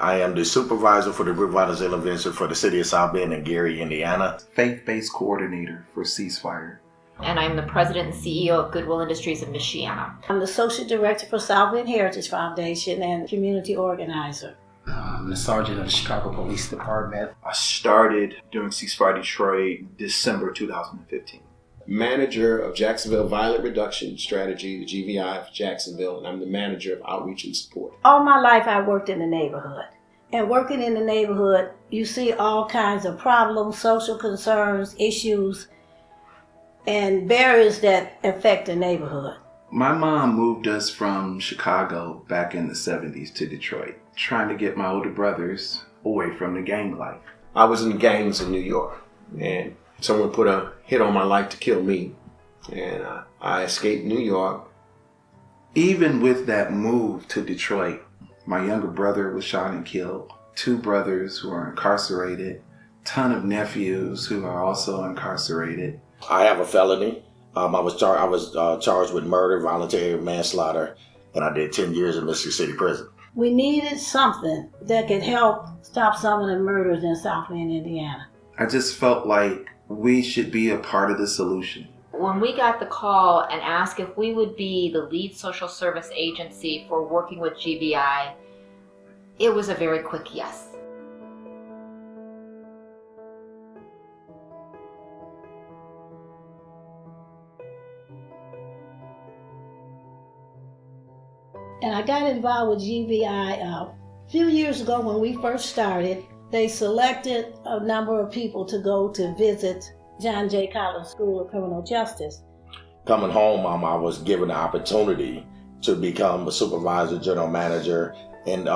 I am the supervisor for the violence intervention for the city of South Bend and Gary, Indiana. Faith-based coordinator for Ceasefire. And I'm the president and CEO of Goodwill Industries of Michiana. I'm the associate director for South Bend Heritage Foundation and community organizer. I'm the sergeant of the Chicago Police Department. I started doing Ceasefire Detroit December 2015. Manager of Jacksonville Violent Reduction Strategy, the GVI of Jacksonville, and I'm the manager of outreach and support. All my life I worked in the neighborhood. And working in the neighborhood, you see all kinds of problems, social concerns, issues, and barriers that affect the neighborhood. My mom moved us from Chicago back in the 70s to Detroit, trying to get my older brothers away from the gang life. I was in gangs in New York, and someone put a hit on my life to kill me, and I escaped New York. Even with that move to Detroit, my younger brother was shot and killed, 2 brothers who are incarcerated, ton of nephews who are also incarcerated. I have a felony. I was charged with murder, voluntary manslaughter, and I did 10 years in Mississippi City Prison. We needed something that could help stop some of the murders in South Bend, Indiana. I just felt like we should be a part of the solution. When we got the call and asked if we would be the lead social service agency for working with GVI, it was a very quick yes. And I got involved with GVI a few years ago when we first started. They selected a number of people to go to visit John J. Collins School of Criminal Justice. Coming home, I was given the opportunity to become a supervisor, general manager, and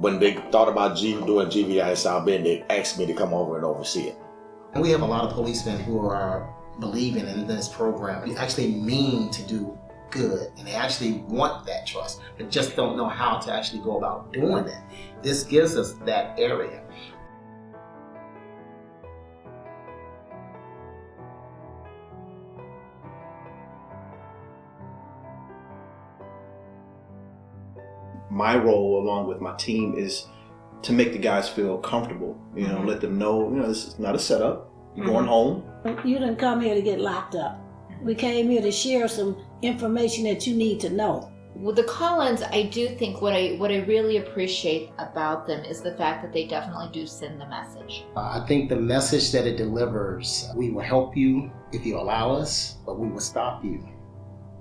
when they thought about doing GVI in South Bend, they asked me to come over and oversee it. We have a lot of policemen who are believing in this program. We actually mean to do good, and they actually want that trust, but just don't know how to actually go about doing it. This gives us that area. My role, along with my team, is to make the guys feel comfortable. Let them know, this is not a setup. You're going home. You didn't come here to get locked up. We came here to share some information that you need to know. With the Collins, I do think what I really appreciate about them is the fact that they definitely do send the message. I think the message that it delivers, we will help you if you allow us, but we will stop you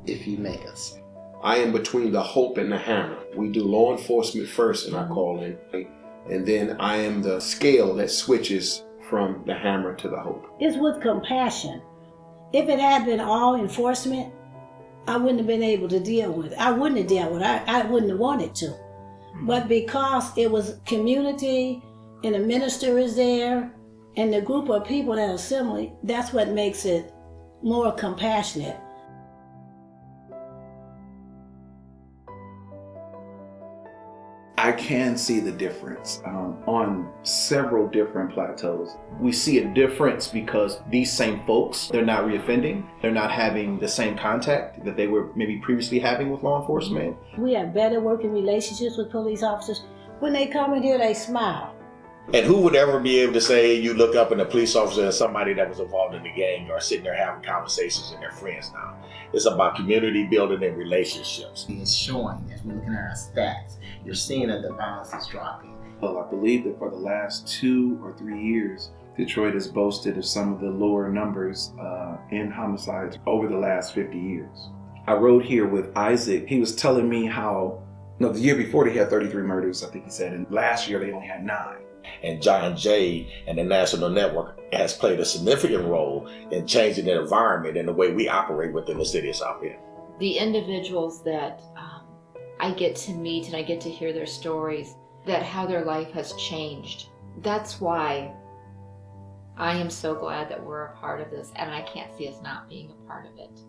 if you make us. I am between the hope and the hammer. We do law enforcement first in our calling, and then I am the scale that switches from the hammer to the hope. It's with compassion. If it had been all enforcement, I wouldn't have been able to deal with it. I wouldn't have dealt with it. I wouldn't have wanted to. But because it was community and the minister is there and the group of people that assemble, that's what makes it more compassionate. I can see the difference on several different plateaus. We see a difference because these same folks, they're not reoffending. They're not having the same contact that they were maybe previously having with law enforcement. We have better working relationships with police officers. When they come in here, they smile. And who would ever be able to say you look up and a police officer and somebody that was involved in the gang are sitting there having conversations and they're friends now? It's about community building and relationships. It's showing, as we're looking at our stats, you're seeing that the violence is dropping. Well, I believe that for the last 2 or 3 years, Detroit has boasted of some of the lower numbers in homicides over the last 50 years. I rode here with Isaac. He was telling me how, the year before they had 33 murders, I think he said, and last year they only had 9. And John Jay and the National Network has played a significant role in changing the environment and the way we operate within the city of South Bend. The individuals that I get to meet and I get to hear their stories, that how their life has changed. That's why I am so glad that we're a part of this, and I can't see us not being a part of it.